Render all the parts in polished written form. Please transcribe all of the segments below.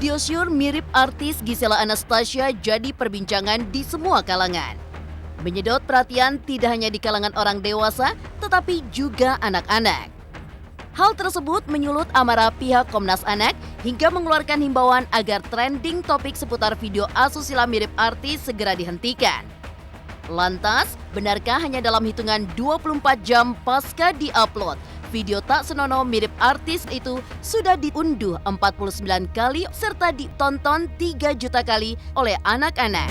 Video syur mirip artis Gisela Anastasia jadi perbincangan di semua kalangan. Menyedot perhatian tidak hanya di kalangan orang dewasa, tetapi juga anak-anak. Hal tersebut menyulut amarah pihak Komnas Anak hingga mengeluarkan himbauan agar trending topik seputar video asusila mirip artis segera dihentikan. Lantas, benarkah hanya dalam hitungan 24 jam pasca di-upload, video tak senonoh mirip artis itu sudah diunduh 49 kali serta ditonton 3 juta kali oleh anak-anak?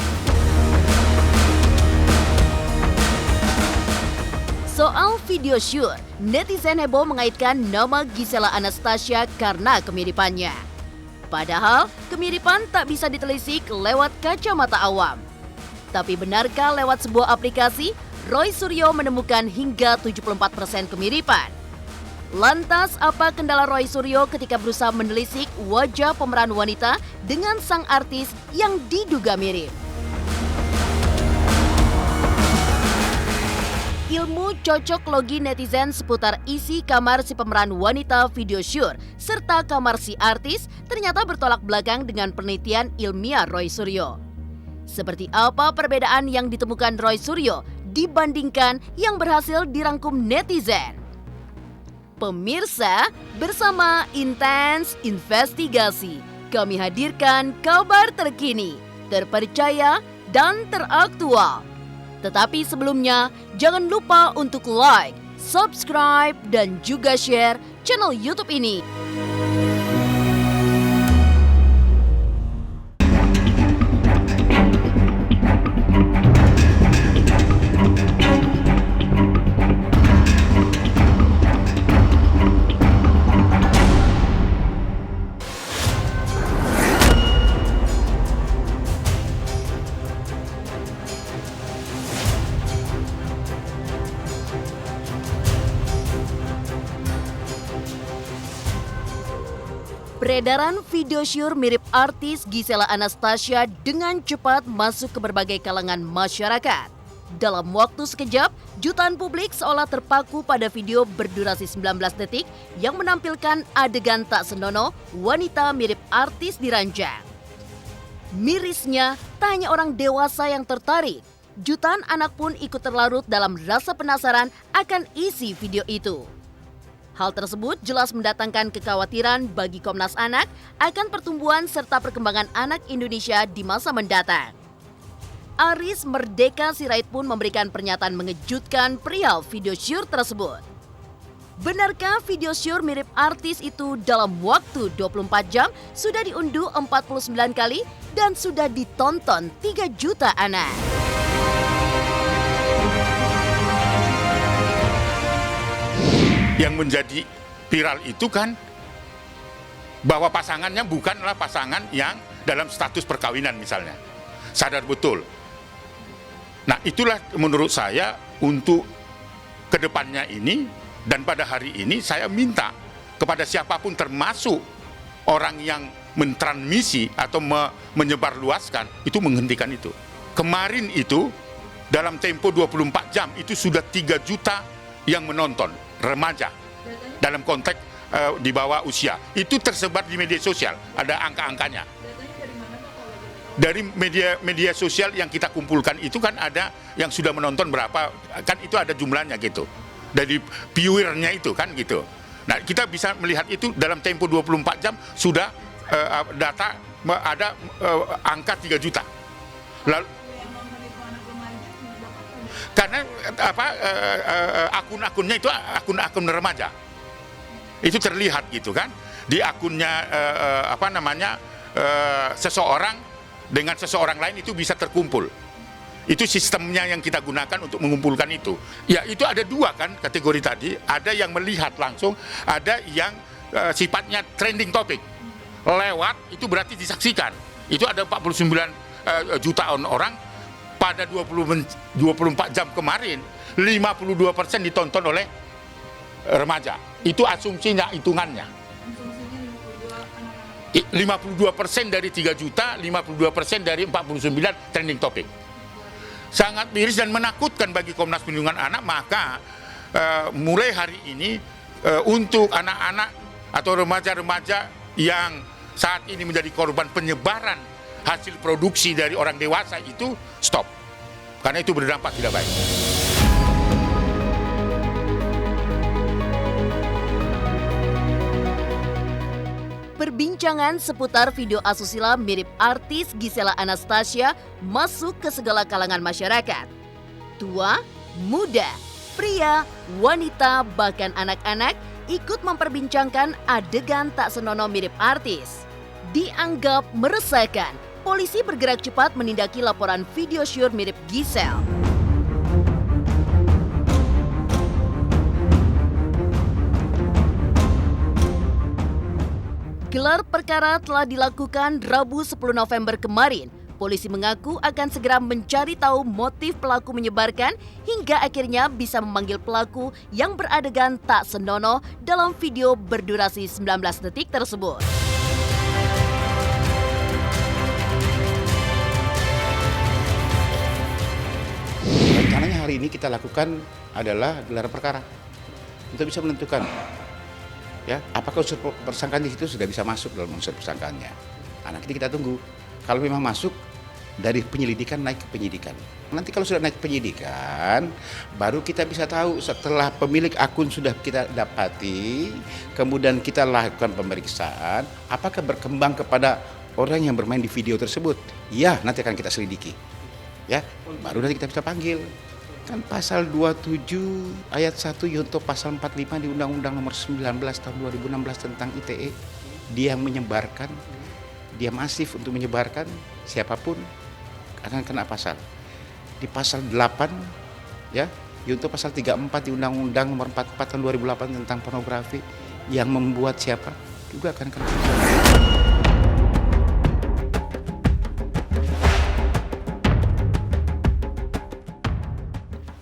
Soal video syur, netizen heboh mengaitkan nama Gisela Anastasia karena kemiripannya. Padahal, kemiripan tak bisa ditelisik lewat kacamata awam. Tapi benarkah lewat sebuah aplikasi, Roy Suryo menemukan hingga 74% kemiripan? Lantas, apa kendala Roy Suryo ketika berusaha menelisik wajah pemeran wanita dengan sang artis yang diduga mirip? Ilmu cocok logi netizen seputar isi kamar si pemeran wanita video syur serta kamar si artis ternyata bertolak belakang dengan penelitian ilmiah Roy Suryo. Seperti apa perbedaan yang ditemukan Roy Suryo dibandingkan yang berhasil dirangkum netizen? Pemirsa, bersama Intens Investigasi, kami hadirkan kabar terkini, terpercaya, dan teraktual. Tetapi sebelumnya, jangan lupa untuk like, subscribe, dan juga share channel YouTube ini. Peredaran video syur mirip artis Gisela Anastasia dengan cepat masuk ke berbagai kalangan masyarakat. Dalam waktu sekejap, jutaan publik seolah terpaku pada video berdurasi 19 detik yang menampilkan adegan tak senonoh wanita mirip artis diranjang. Mirisnya, tak hanya orang dewasa yang tertarik, jutaan anak pun ikut terlarut dalam rasa penasaran akan isi video itu. Hal tersebut jelas mendatangkan kekhawatiran bagi Komnas Anak akan pertumbuhan serta perkembangan anak Indonesia di masa mendatang. Aris Merdeka Sirait pun memberikan pernyataan mengejutkan perihal video syur tersebut. Benarkah video syur mirip artis itu dalam waktu 24 jam sudah diunduh 49 kali dan sudah ditonton 3 juta anak? Yang menjadi viral itu kan bahwa pasangannya bukanlah pasangan yang dalam status perkawinan misalnya. Sadar betul. Nah, itulah menurut saya untuk kedepannya ini dan pada hari ini saya minta kepada siapapun termasuk orang yang mentransmisi atau menyebarluaskan itu menghentikan itu. Kemarin itu dalam tempo 24 jam itu sudah 3 juta yang menonton. Remaja dalam konteks di bawah usia itu tersebar di media sosial, ada angka-angkanya. Dari media sosial yang kita kumpulkan itu kan ada yang sudah menonton berapa, kan itu ada jumlahnya gitu. Dari viewernya itu kan gitu. Nah, kita bisa melihat itu dalam tempo 24 jam sudah data ada angka 3 juta. Lalu karena akun-akunnya itu akun-akun remaja, itu terlihat gitu kan di akunnya seseorang dengan seseorang lain itu bisa terkumpul. Itu sistemnya yang kita gunakan untuk mengumpulkan itu. Ya itu ada 2 kan kategori tadi, ada yang melihat langsung, ada yang sifatnya trending topic. Lewat itu berarti disaksikan. Itu ada 49 jutaan orang. Pada 24 jam kemarin, 52% ditonton oleh remaja. Itu asumsinya, hitungannya. 52% dari 3 juta, 52% dari 49 trending topic. Sangat miris dan menakutkan bagi Komnas Perlindungan Anak, maka mulai hari ini untuk anak-anak atau remaja-remaja yang saat ini menjadi korban penyebaran hasil produksi dari orang dewasa itu stop. Karena itu berdampak tidak baik. Perbincangan seputar video asusila mirip artis Gisela Anastasia masuk ke segala kalangan masyarakat. Tua, muda, pria, wanita, bahkan anak-anak ikut memperbincangkan adegan tak senonoh mirip artis. Dianggap meresahkan, polisi bergerak cepat menindaki laporan video syur mirip Gisel. Gelar perkara telah dilakukan Rabu 10 November kemarin. Polisi mengaku akan segera mencari tahu motif pelaku menyebarkan hingga akhirnya bisa memanggil pelaku yang beradegan tak senonoh dalam video berdurasi 19 detik tersebut. Rencananya hari ini kita lakukan adalah gelar perkara untuk bisa menentukan ya apakah unsur persangkaan di situ sudah bisa masuk dalam unsur persangkaannya. Nah, nanti kita tunggu. Kalau memang masuk, dari penyelidikan naik ke penyidikan. Nanti kalau sudah naik ke penyidikan, baru kita bisa tahu setelah pemilik akun sudah kita dapati, kemudian kita lakukan pemeriksaan, apakah berkembang kepada orang yang bermain di video tersebut. Ya, nanti akan kita selidiki. Ya, baru nanti kita bisa panggil. Kan pasal 27 ayat 1 yunto pasal 45 di Undang-Undang Nomor 19 tahun 2016 tentang ITE, dia menyebarkan, dia masif untuk menyebarkan siapapun akan kena pasal. Di pasal 8 ya, yunto pasal 34 di Undang-Undang Nomor 44 tahun 2008 tentang pornografi, yang membuat siapa juga akan kena pasal.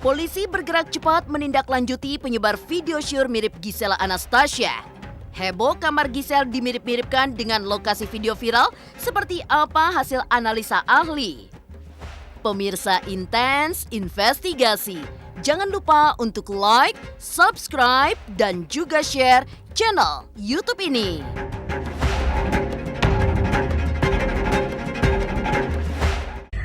Polisi bergerak cepat menindaklanjuti penyebar video syur mirip Gisela Anastasia. Heboh kamar Gisel dimirip-miripkan dengan lokasi video viral, seperti apa hasil analisa ahli. Pemirsa Intens Investigasi, jangan lupa untuk like, subscribe, dan juga share channel YouTube ini.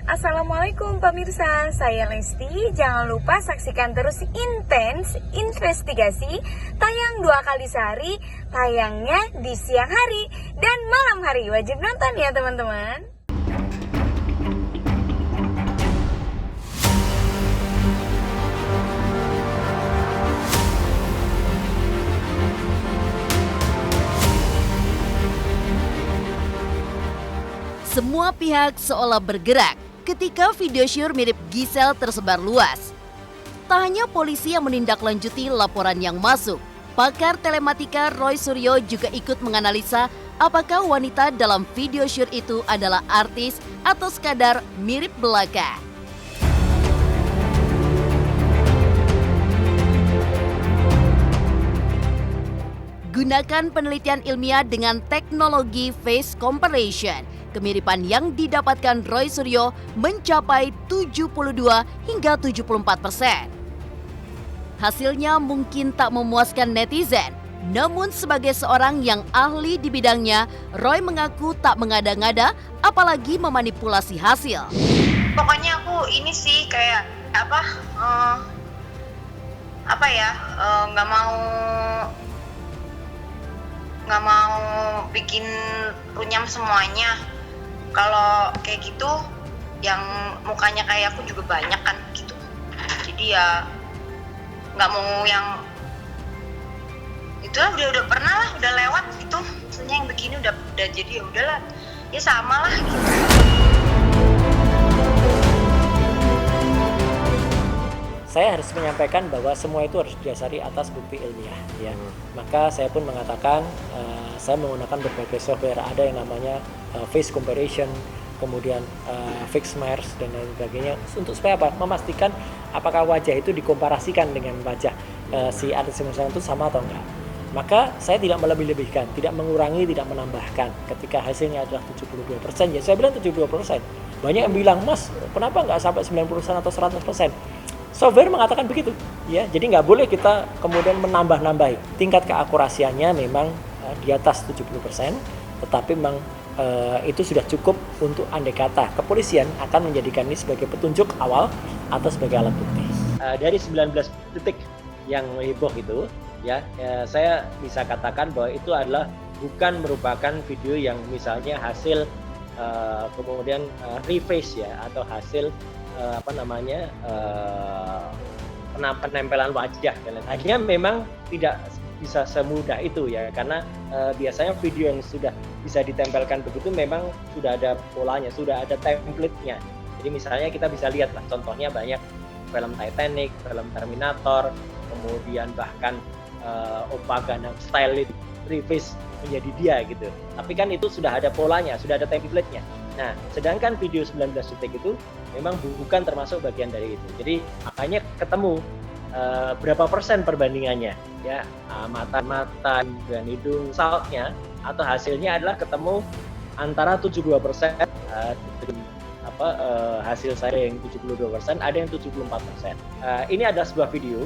Assalamualaikum pemirsa, saya Lesti. Jangan lupa saksikan terus Intens Investigasi, tayang 2 kali sehari, tayangnya di siang hari dan malam hari. Wajib nonton ya teman-teman. Semua pihak seolah bergerak ketika video syur mirip Gisel tersebar luas. Tak hanya polisi yang menindaklanjuti laporan yang masuk, pakar telematika Roy Suryo juga ikut menganalisa apakah wanita dalam video syur itu adalah artis atau sekadar mirip belaka. Gunakan penelitian ilmiah dengan teknologi face comparison. Kemiripan yang didapatkan Roy Suryo mencapai 72 hingga 74%. Hasilnya mungkin tak memuaskan netizen, namun sebagai seorang yang ahli di bidangnya, Roy mengaku tak mengada-ngada apalagi memanipulasi hasil. Pokoknya aku ini sih kayak nggak mau bikin runyam semuanya. Kalau kayak gitu, yang mukanya kayak aku juga banyak kan gitu. Jadi ya nggak mau yang itulah, udah pernah lah, udah lewat gitu. Maksudnya yang begini udah jadi ya udahlah, ya sama lah gitu. Saya harus menyampaikan bahwa semua itu harus didasari atas bukti ilmiah, ya. Maka saya pun mengatakan saya menggunakan berbagai software, ada yang namanya face comparison, kemudian fixed smears dan lain sebagainya, untuk supaya apa? Memastikan apakah wajah itu dikomparasikan dengan wajah si artis yang itu sama atau enggak. Maka saya tidak melebih-lebihkan, tidak mengurangi, tidak menambahkan. Ketika hasilnya adalah 72%, ya saya bilang 72%. Banyak yang bilang, Mas, kenapa nggak sampai 90% atau 100%? Software mengatakan begitu, ya. Jadi nggak boleh kita kemudian menambah-nambahi. Tingkat keakurasiannya memang di atas 70%, tetapi memang itu sudah cukup untuk andai kata kepolisian akan menjadikan ini sebagai petunjuk awal atau sebagai alat bukti. Dari 19 titik yang heboh itu, saya bisa katakan bahwa itu adalah bukan merupakan video yang misalnya hasil kemudian reface atau hasil penempelan wajah dan lain-lainnya. Memang tidak bisa semudah itu karena biasanya video yang sudah bisa ditempelkan begitu memang sudah ada polanya, sudah ada template-nya. Jadi misalnya kita bisa lihat lah, contohnya banyak film Titanic, film Terminator, kemudian bahkan Oppa Gangnam Style itu reface menjadi dia gitu. Tapi kan itu sudah ada polanya, sudah ada template-nya. Nah, sedangkan video 19 detik itu memang bukan termasuk bagian dari itu. Jadi makanya ketemu berapa persen perbandingannya mata dan hidung saltnya atau hasilnya adalah ketemu antara 72% hasil saya yang 72%, ada yang 74%. Ini adalah sebuah video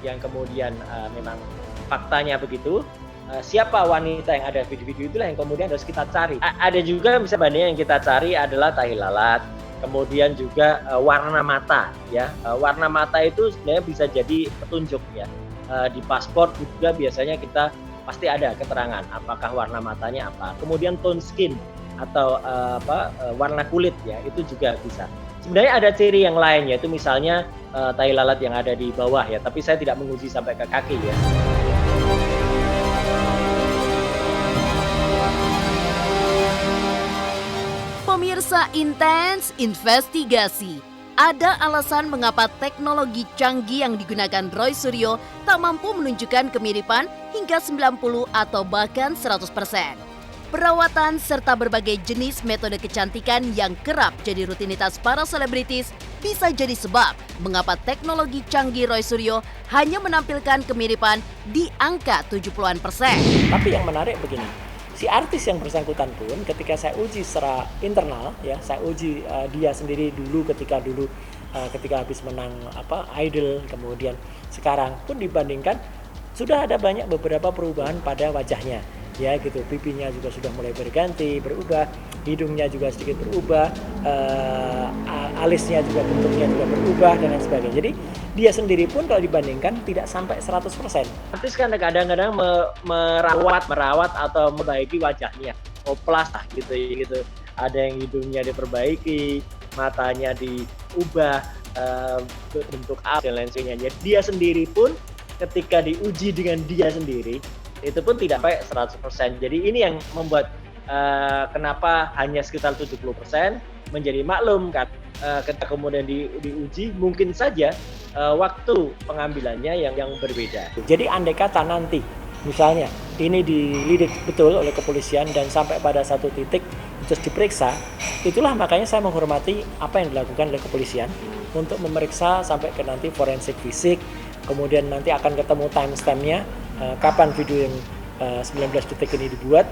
yang kemudian memang faktanya begitu. Siapa wanita yang ada video-video itulah yang kemudian harus kita cari. Ada juga misalnya yang kita cari adalah tahi lalat, kemudian juga warna mata warna mata itu sebenarnya bisa jadi petunjuk di paspor juga biasanya kita pasti ada keterangan apakah warna matanya apa, kemudian tone skin atau warna kulit itu juga bisa. Sebenarnya ada ciri yang lain yaitu misalnya tahi lalat yang ada di bawah tapi saya tidak menguji sampai ke kaki Pemirsa Intens Investigasi, ada alasan mengapa teknologi canggih yang digunakan Roy Suryo tak mampu menunjukkan kemiripan hingga 90 atau bahkan 100%. Perawatan serta berbagai jenis metode kecantikan yang kerap jadi rutinitas para selebritis bisa jadi sebab mengapa teknologi canggih Roy Suryo hanya menampilkan kemiripan di angka 70-an persen. Tapi yang menarik begini, si artis yang bersangkutan pun ketika saya uji secara internal saya uji dia sendiri dulu ketika habis menang Idol, kemudian sekarang pun dibandingkan sudah ada banyak beberapa perubahan pada wajahnya gitu. Pipinya juga sudah mulai berubah, hidungnya juga sedikit berubah, alisnya juga bentuknya juga berubah dan lain sebagainya. Jadi dia sendiri pun kalau dibandingkan tidak sampai 100%. Artis kan kadang-kadang merawat atau memperbaiki wajahnya, oplas gitu. Ada yang hidungnya diperbaiki, matanya diubah, bentuk dan lain sebagainya. Dia sendiri pun ketika diuji dengan dia sendiri itu pun tidak sampai 100%. Jadi ini yang membuat kenapa hanya sekitar 70% menjadi maklum kan. Ketika kemudian diuji mungkin saja waktu pengambilannya yang berbeda. Jadi andai kata nanti misalnya ini dilidik betul oleh kepolisian dan sampai pada satu titik terus diperiksa, itulah makanya saya menghormati apa yang dilakukan oleh kepolisian untuk memeriksa sampai ke nanti forensik fisik, kemudian nanti akan ketemu timestamp-nya kapan video yang 19 detik ini dibuat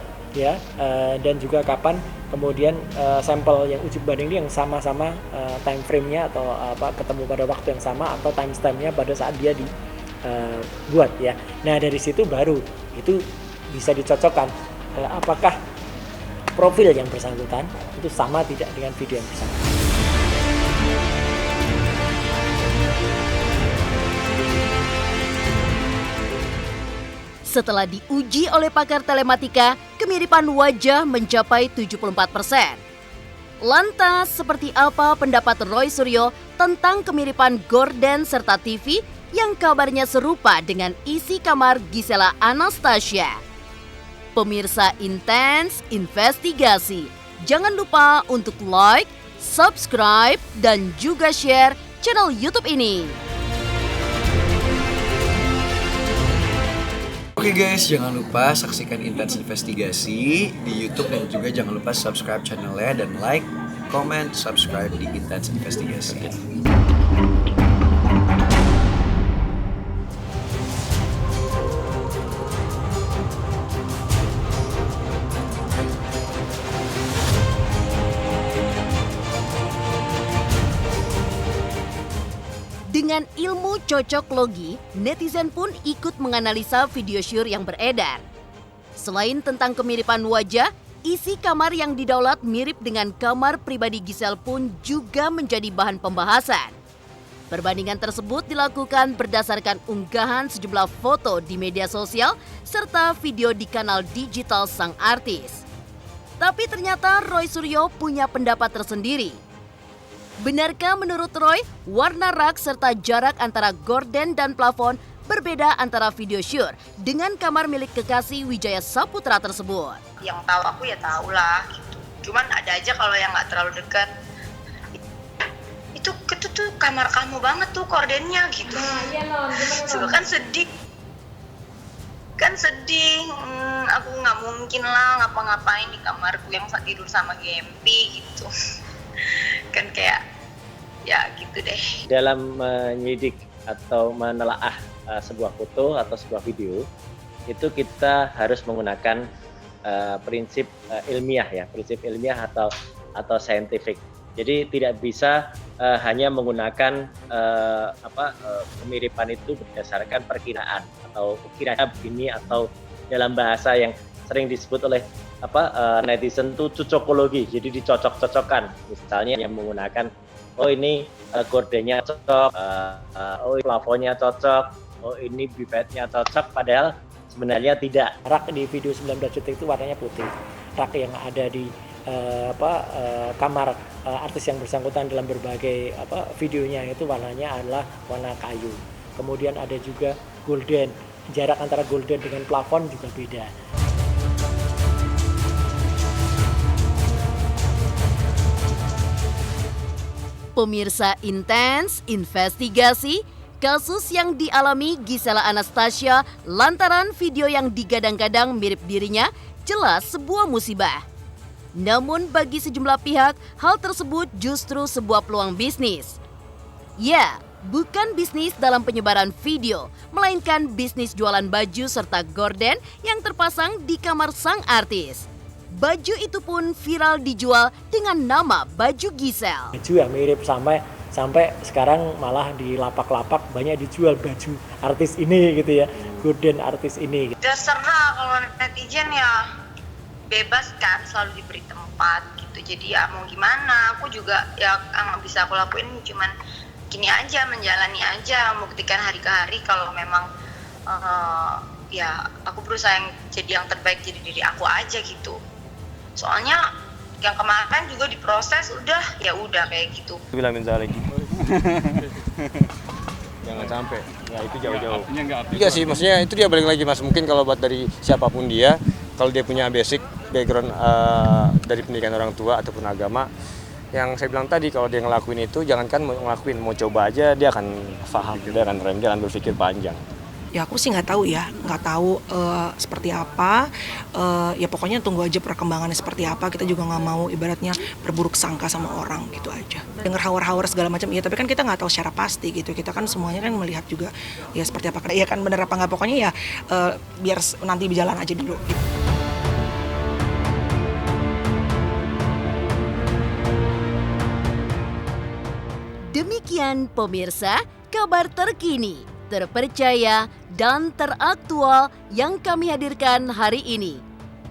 dan juga kapan kemudian sampel yang uji banding ini yang sama-sama time frame-nya atau ketemu pada waktu yang sama atau timestamp-nya pada saat dia dibuat Nah dari situ baru itu bisa dicocokkan apakah profil yang bersangkutan itu sama tidak dengan video yang bersangkutan. Setelah diuji oleh pakar telematika, kemiripan wajah mencapai 74%. Lantas, seperti apa pendapat Roy Suryo tentang kemiripan gorden serta TV yang kabarnya serupa dengan isi kamar Gisela Anastasia? Pemirsa Intens Investigasi, jangan lupa untuk like, subscribe, dan juga share channel YouTube ini. Oke guys, jangan lupa saksikan Intens Investigasi di YouTube dan juga jangan lupa subscribe channelnya dan like, comment, subscribe di Intens Investigasi. Dengan ilmu cocok logi, netizen pun ikut menganalisa video syur yang beredar. Selain tentang kemiripan wajah, Isi kamar yang didaulat mirip dengan kamar pribadi Giselle pun juga menjadi bahan pembahasan. Perbandingan tersebut dilakukan berdasarkan unggahan sejumlah foto di media sosial serta video di kanal digital sang artis. Tapi ternyata Roy Suryo punya pendapat tersendiri. Benarkah menurut Roy, warna rak serta jarak antara gorden dan plafon berbeda antara video shoot dengan kamar milik kekasih Wijaya Saputra tersebut? Yang tahu aku ya tahu lah gitu. Cuman ada aja kalau yang nggak terlalu dekat. Itu tuh kamar kamu banget tuh kordennya gitu. Suka kan sedih. Aku nggak mungkin lah ngapa-ngapain di kamarku yang tidur sama Gempi gitu. Kan kayak ya gitu deh. Dalam menyidik atau menelaah sebuah foto atau sebuah video, itu kita harus menggunakan prinsip ilmiah ya, prinsip ilmiah atau scientific. Jadi tidak bisa hanya menggunakan kemiripan itu berdasarkan perkiraan atau kiranya begini, atau dalam bahasa yang sering disebut oleh netizen itu cocokologi. Jadi dicocok-cocokkan. Misalnya yang menggunakan ini gordennya cocok, ini plafonnya cocok, ini bibetnya cocok, padahal sebenarnya tidak. Rak di video 19 detik itu warnanya putih. Rak yang ada di kamar artis yang bersangkutan dalam berbagai videonya itu warnanya adalah warna kayu. Kemudian ada juga golden. Jarak antara golden dengan plafon juga beda. Pemirsa Intens Investigasi, kasus yang dialami Gisela Anastasia lantaran video yang digadang-gadang mirip dirinya jelas sebuah musibah. Namun bagi sejumlah pihak, hal tersebut justru sebuah peluang bisnis. Ya, bukan bisnis dalam penyebaran video, melainkan bisnis jualan baju serta gorden yang terpasang di kamar sang artis. Baju itu pun viral dijual dengan nama baju Giselle. Baju ya mirip sampai sekarang malah di lapak-lapak banyak dijual baju artis ini gitu ya, gorden artis ini. Terserah, kalau netizen ya bebas kan, selalu diberi tempat gitu. Jadi ya mau gimana, aku juga ya nggak bisa aku lakuin, cuman gini aja, menjalani aja, membuktikan hari ke hari kalau memang ya aku berusaha jadi yang terbaik, jadi diri aku aja gitu. Soalnya yang kemarin juga diproses udah kayak gitu. Bilang minta lagi. Jangan sampai. Ya itu jauh-jauh. Iya sih, maksudnya itu dia balik lagi Mas. Mungkin kalau buat dari siapapun dia, kalau dia punya basic background dari pendidikan orang tua ataupun agama, yang saya bilang tadi, kalau dia ngelakuin itu jangankan ngelakuin, mau coba aja dia akan paham, dia akan berpikir panjang. Ya aku sih nggak tahu seperti apa, ya pokoknya tunggu aja perkembangannya seperti apa. Kita juga nggak mau ibaratnya berburuk sangka sama orang gitu aja. Dengar hawar-hawar segala macam, ya tapi kan kita nggak tahu secara pasti gitu. Kita kan semuanya kan melihat juga ya seperti apa, ya kan bener apa nggak, pokoknya ya biar nanti berjalan aja dulu gitu. Demikian pemirsa, kabar terkini, terpercaya, dan teraktual yang kami hadirkan hari ini.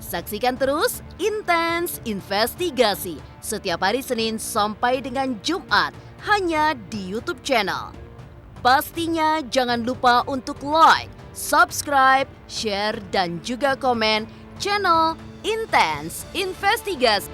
Saksikan terus Intens Investigasi setiap hari Senin sampai dengan Jumat hanya di YouTube channel. Pastinya jangan lupa untuk like, subscribe, share, dan juga komen channel Intens Investigasi.